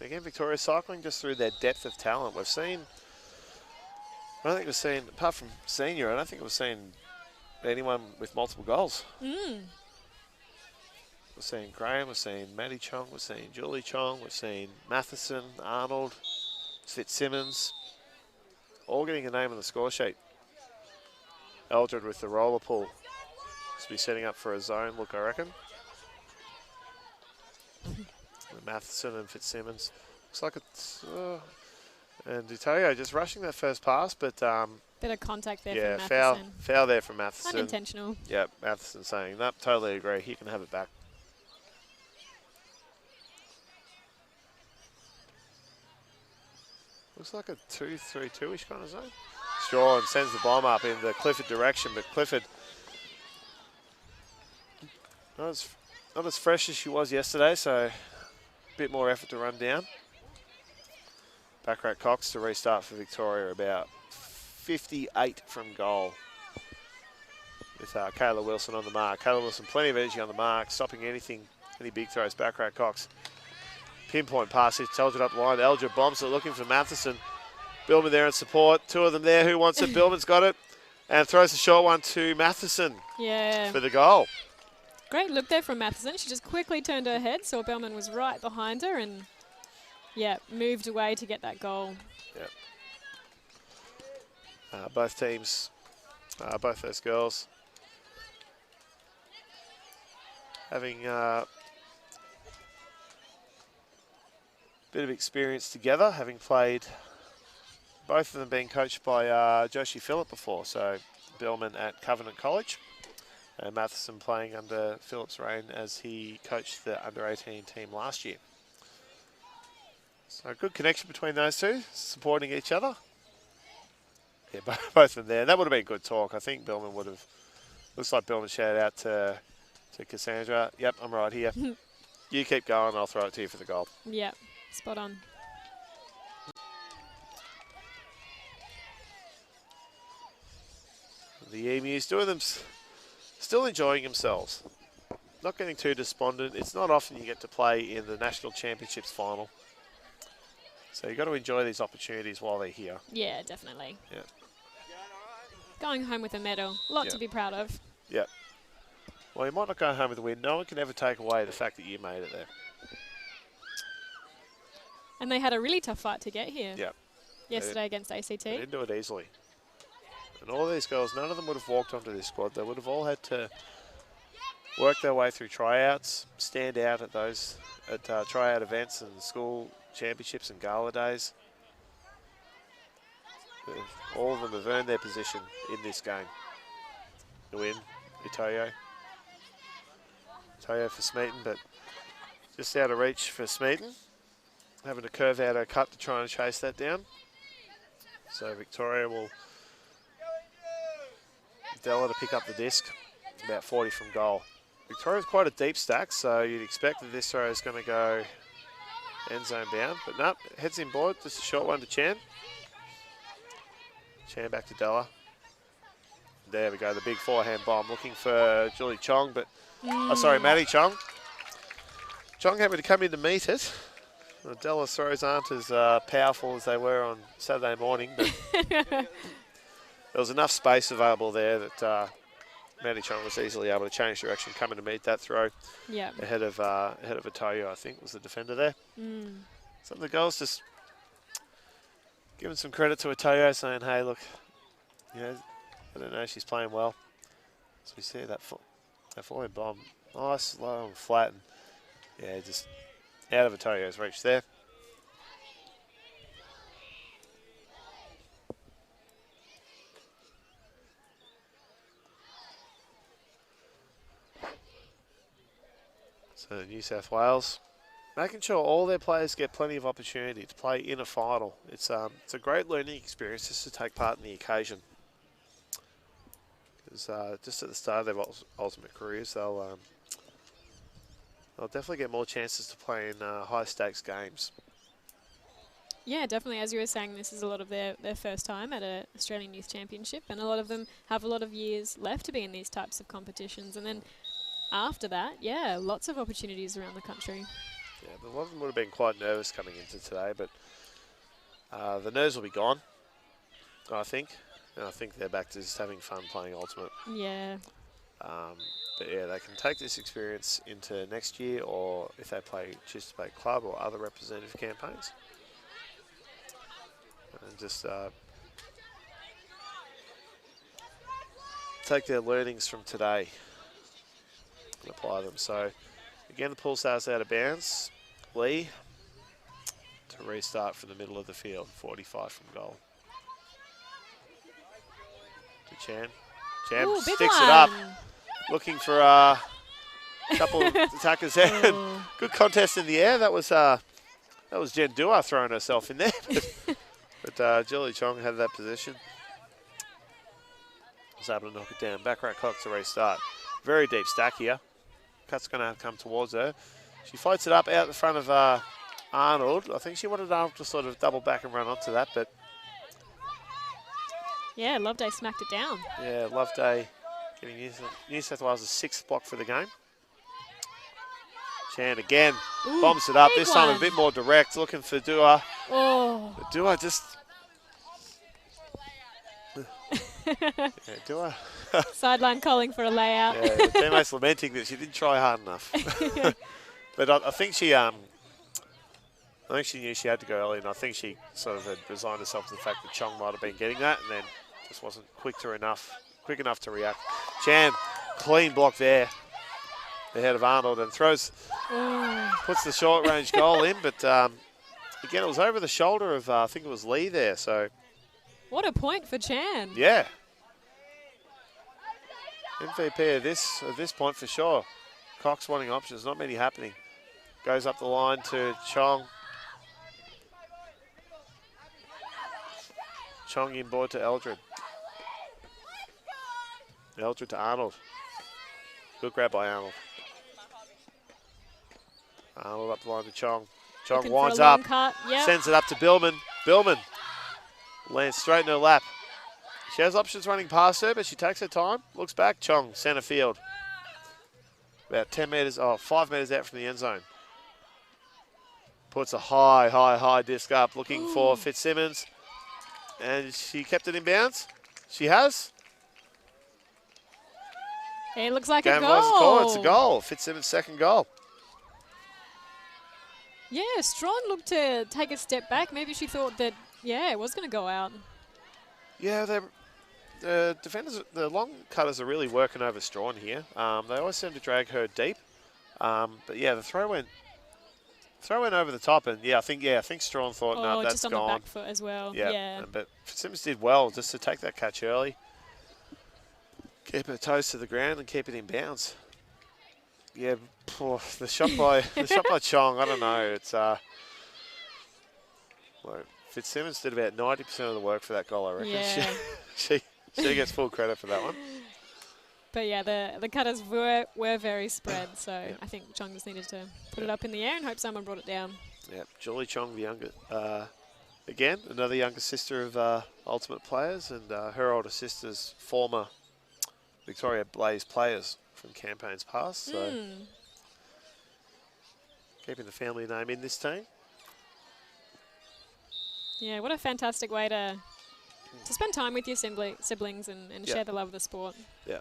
Again, Victoria cycling just through their depth of talent. We've seen, I don't think we've seen, apart from senior, I don't think we've seen anyone with multiple goals. We've seen Graham, we've seen Maddie Chong, we've seen Julie Chong, we've seen Matheson, Arnold, Fitzsimmons, all getting a name on the score sheet. Eldred with the roller pull. Must be setting up for a zone look, I reckon. Matheson and Fitzsimmons. Looks like it's... and Italia just rushing that first pass, but... bit of contact there from yeah, Matheson. foul there from Matheson. Unintentional. Yep, Matheson saying that. Totally agree. He can have it back. Looks like a 2-3-2-ish kind of zone. Straw and sends the bomb up in the Clifford direction, but Clifford not as fresh as she was yesterday, so a bit more effort to run down. Backrack Cox to restart for Victoria, about 58 from goal. With Kayla Wilson on the mark. Kayla Wilson, plenty of energy on the mark, stopping anything, any big throws. Backrack Cox. Pinpoint pass, he's Eldred up the line. Eldred bombs it, looking for Matheson. Billman there in support. Two of them there. Who wants it? Billman's got it. And throws the short one to Matheson for the goal. Great look there from Matheson. She just quickly turned her head, saw Bellman was right behind her, and moved away to get that goal. Yep. Both teams, both those girls, having a bit of experience together, having played, both of them being coached by Josie Phillip before, so Bellman at Covenant College. And Matheson playing under Phillip's reign as he coached the under-18 team last year. So a good connection between those two, supporting each other. Yeah, both of them there. That would have been good talk. I think Bellman would have, looks like Bellman shouted out to Cassandra, yep, I'm right here. You keep going, I'll throw it to you for the goal. Yep, spot on. the Emus doing them, still enjoying themselves. Not getting too despondent. It's not often you get to play in the National Championships final. So you've got to enjoy these opportunities while they're here. Yeah, definitely. Yeah. Going home with a medal. A lot to be proud of. Yeah. Well, you might not go home with a win. No one can ever take away the fact that you made it there. And they had a really tough fight to get here. Yeah. Yesterday against ACT. They didn't do it easily. And all these girls, none of them would have walked onto this squad. They would have all had to work their way through tryouts, stand out at those tryout events and school championships and gala days. All of them have earned their position in this game. Nguyen, Itoyo. Itoyo for Smeaton, but just out of reach for Smeaton. Having to curve out her cut to try and chase that down. So Victoria will Della to pick up the disc, about 40 from goal. Victoria's quite a deep stack, so you'd expect that this throw is going to go end zone bound, but no, heads in board, just a short one to Chan. Chan back to Della. There we go, the big forehand bomb, looking for Julie Chong, but, Maddie Chong. Chong having to come in to meet it. Della's throws aren't as powerful as they were on Saturday morning, but there was enough space available there that Maddie Chong was easily able to change direction, coming to meet that throw. Yeah. Ahead of Atoyo, I think, was the defender there. Some of the girls just giving some credit to Atoyo, saying, hey, look, you know, I don't know, she's playing well. So we see that forward bomb, nice, low and flat, and yeah, just out of Atoyo's reach there. So New South Wales making sure all their players get plenty of opportunity to play in a final. It's a great learning experience just to take part in the occasion. Because just at the start of their ultimate careers, they'll definitely get more chances to play in high stakes games. Yeah, definitely. As you were saying, this is a lot of their first time at an Australian Youth Championship, and a lot of them have a lot of years left to be in these types of competitions. And then after that, yeah, lots of opportunities around the country. Yeah, but a lot of them would have been quite nervous coming into today, but the nerves will be gone, I think. And I think they're back to just having fun playing Ultimate. Yeah. But yeah, they can take this experience into next year, or if they choose to play club or other representative campaigns. And just take their learnings from today and apply them. So again, the pull starts out of bounds. Lee to restart from the middle of the field, 45 from goal. To Chan. Chan Ooh, sticks big it up, one. looking for a couple of attackers there. Good contest in the air. That was Jen Dua throwing herself in there. But Julie Chong had that position. Was able to knock it down. Back right Cox to restart. Very deep stack here. Cut's going to come towards her. She floats it up out in front of Arnold. I think she wanted Arnold to sort of double back and run onto that, but yeah, Loveday smacked it down. yeah, Loveday getting New South Wales' 6th block for the game. Chan again, bombs it up, this time a bit more direct, looking for Dua. Oh. But Dua just... yeah, Dua. Sideline calling for a layout. Yeah, the teammates lamenting that she didn't try hard enough. But I think she knew she had to go early, and I think she sort of had resigned herself to the fact that Chong might have been getting that, and then just wasn't quick enough to react. Chan, clean block there, ahead of Arnold, and puts the short range goal in, but again, it was over the shoulder of, I think it was Lee there, so. What a point for Chan. Yeah. MVP at this point for sure. Cox wanting options, not many happening. Goes up the line to Chong. Chong inboard to Eldred. Eldred to Arnold. Good grab by Arnold. Arnold up the line to Chong. Chong Looking winds for a long up, cut. Yep. sends it up to Billman. Billman lands straight in her lap. She has options running past her, but she takes her time. Looks back. Chong, centre field. About 10 metres, 5 metres out from the end zone. Puts a high disc up, looking for Fitzsimmons. And she kept it in bounds. She has. It looks like a Game goal. was called. It's a goal. Fitzsimmons' second goal. Yeah, Strawn looked to take a step back. Maybe she thought that, yeah, it was going to go out. Yeah, the defenders, the long cutters are really working over Strawn here. They always seem to drag her deep. But yeah, the throw went over the top, and I think Strawn thought, no, that's just on gone. the back foot as well. Yeah. But Fitzsimmons did well just to take that catch early, keep her toes to the ground, and keep it in bounds. Yeah, the shot by Chong, I don't know. It's Fitzsimmons did about 90% of the work for that goal, I reckon. Yeah. She gets full credit for that one. But yeah, the cutters were very spread, so I think Chong just needed to put it up in the air and hope someone brought it down. Yeah, Julie Chong, the younger, again, another younger sister of Ultimate Players, and her older sister's former Victoria Blaze players from campaigns past. So keeping the family name in this team. Yeah, what a fantastic way to spend time with your siblings and share the love of the sport. Yeah.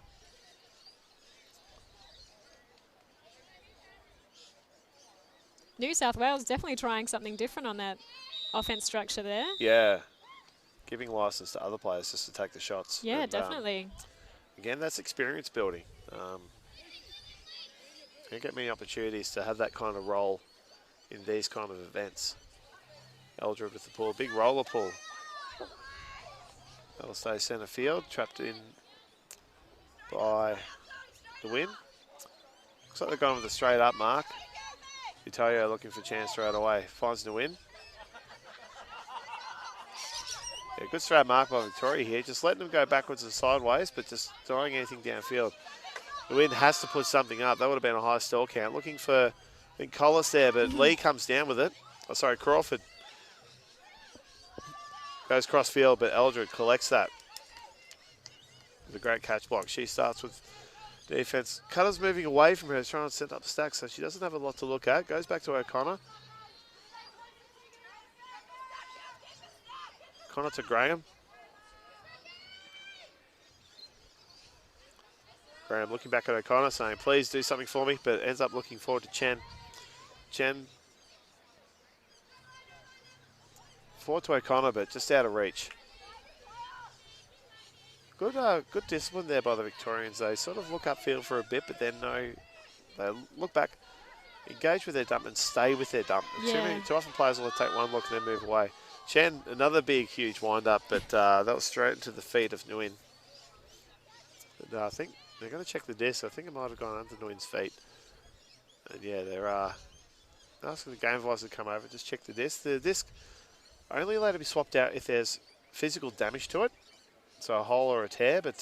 New South Wales definitely trying something different on that offense structure there. Yeah. Giving license to other players just to take the shots. Yeah, and, definitely. Again, that's experience building. Don't get many opportunities to have that kind of role in these kind of events. Eldred with the pull, big roller pull. That'll stay centre field, trapped in by the win. Looks like they're going with a straight up mark. Italia looking for a chance straight away. Finds the win. Yeah, good straight mark by Victoria here. Just letting them go backwards and sideways, but just throwing anything downfield. The win has to put something up. That would have been a high stall count. Looking for, I think, Collis there, but Lee comes down with it. Oh, sorry, Crawford. Goes cross field, but Eldred collects that. With a great catch block. She starts with defense. Cutter's moving away from her, trying to set up the stack, so she doesn't have a lot to look at. Goes back to O'Connor. Connor to Graham. Graham looking back at O'Connor, saying, please do something for me, but ends up looking forward to Chen. Chen forward to O'Connor, but just out of reach. Good discipline there by the Victorians. They sort of look upfield for a bit, but then they look back, engage with their dump, and stay with their dump. Yeah. Too often players will take one look and then move away. Chen, another big, huge wind-up, but that was straight into the feet of Nguyen. And I think they're going to check the disc. I think it might have gone under Nguyen's feet. And yeah, they're asking the game advisor to come over, just check the disc. The disc only allowed to be swapped out if there's physical damage to it, so a hole or a tear, but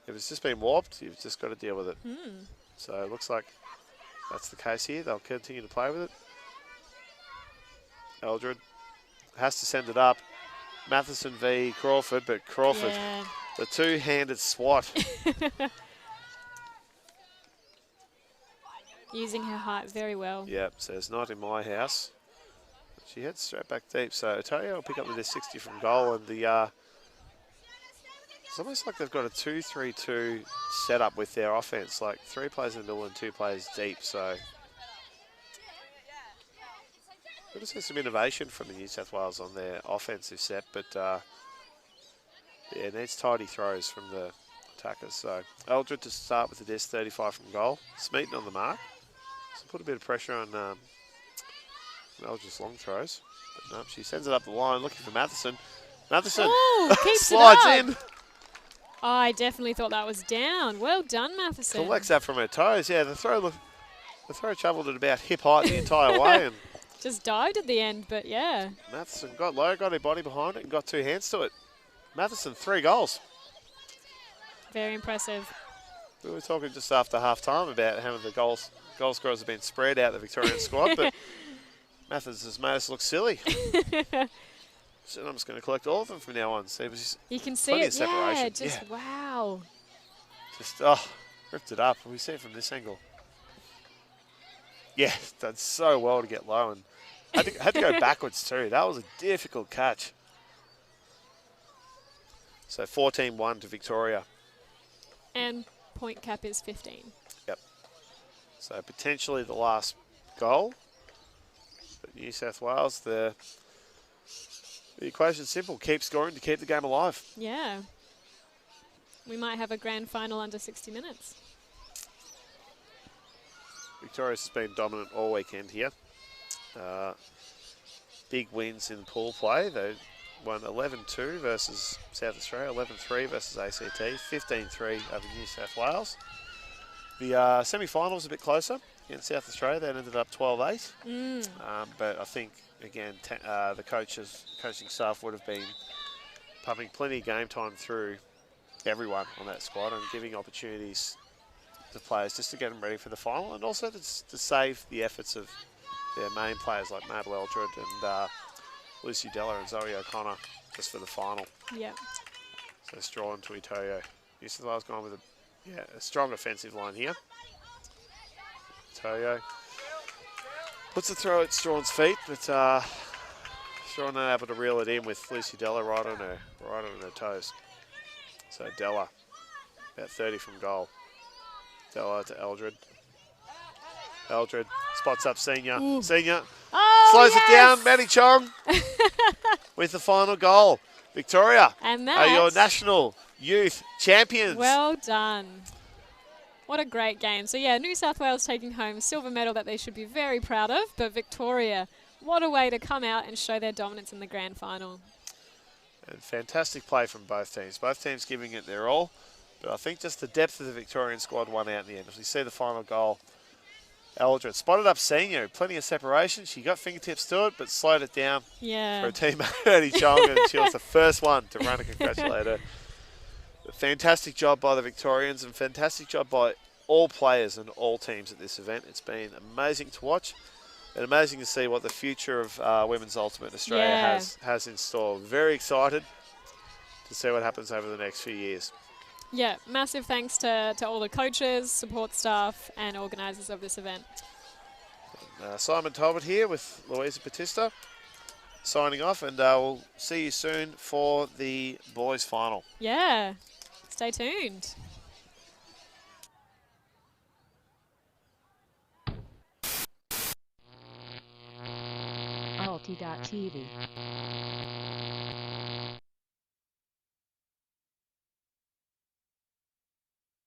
if it's just been warped, you've just got to deal with it. So it looks like that's the case here. They'll continue to play with it. Eldred has to send it up. Matheson v Crawford, but Crawford, the two-handed swat. Using her height very well. Yep, says not in my house. She heads straight back deep, so Otoyo will pick up with their 60 from goal, and the it's almost like they've got a 2-3-2 setup with their offense, like 3 players in the middle and 2 players deep, so good to see some innovation from the New South Wales on their offensive set, but yeah, it needs tidy throws from the attackers. So Eldred to start with the disc, 35 from goal. Smeaton on the mark, so put a bit of pressure on Eldred's long throws. But no, she sends it up the line, looking for Matheson. Matheson keeps slides it up. in. I definitely thought that was down. Well done, Matheson. Collects that from her toes. Yeah, the throw travelled at about hip height the entire way, and just dived at the end, but yeah. Matheson got low, got her body behind it, and got 2 hands to it. Matheson, 3 goals. Very impressive. We were talking just after half-time about how the goal scorers have been spread out the Victorian squad, but Matheson's made us look silly. So I'm just going to collect all of them from now on. See, it was You can see plenty it, of separation. yeah, just wow. Just, ripped it up. We see it from this angle. Yeah, done so well to get low and had to go backwards too. That was a difficult catch. So 14-1 to Victoria. And point cap is 15. Yep. So potentially the last goal. But New South Wales, the equation's simple. Keep scoring to keep the game alive. Yeah. We might have a grand final under 60 minutes. Victoria's has been dominant all weekend here. Big wins in pool play. They won 11-2 versus South Australia, 11-3 versus ACT, 15-3 over New South Wales. The semi-final was a bit closer against South Australia. They ended up 12-8. But I think, again, the coaching staff would have been pumping plenty of game time through everyone on that squad and giving opportunities to players just to get them ready for the final, and also to save the efforts of their main players like Matt Eldred and Lucy Della and Zoe O'Connor just for the final. Yeah. So Straw and Tuitoyo. New South Wales gone with a strong offensive line here. Toyo puts the throw at Strawn's feet, but Straw not able to reel it in with Lucy Della right on her toes. So Della about 30 from goal. Della to Eldred. Eldred spots up Senior. Ooh. Senior Oh, slows yes! it down. Maddie Chong with the final goal. Victoria And are your that's national youth champions. well done. What a great game. So, yeah, New South Wales taking home silver medal that they should be very proud of. But Victoria, what a way to come out and show their dominance in the grand final. And fantastic play from both teams. Both teams giving it their all. But I think just the depth of the Victorian squad won out in the end. As we see the final goal, Eldred spotted up Senior. Plenty of separation. She got fingertips to it, but slowed it down for Yeah. her teammate, Maddie Chong. And she was the first one to run and congratulate her. Fantastic job by the Victorians and fantastic job by all players and all teams at this event. It's been amazing to watch and amazing to see what the future of Women's Ultimate in Australia has in store. Very excited to see what happens over the next few years. Yeah, massive thanks to all the coaches, support staff, and organisers of this event. Simon Talbot here with Louisa Batista signing off, and we'll see you soon for the boys' final. Yeah, stay tuned. Alti.tv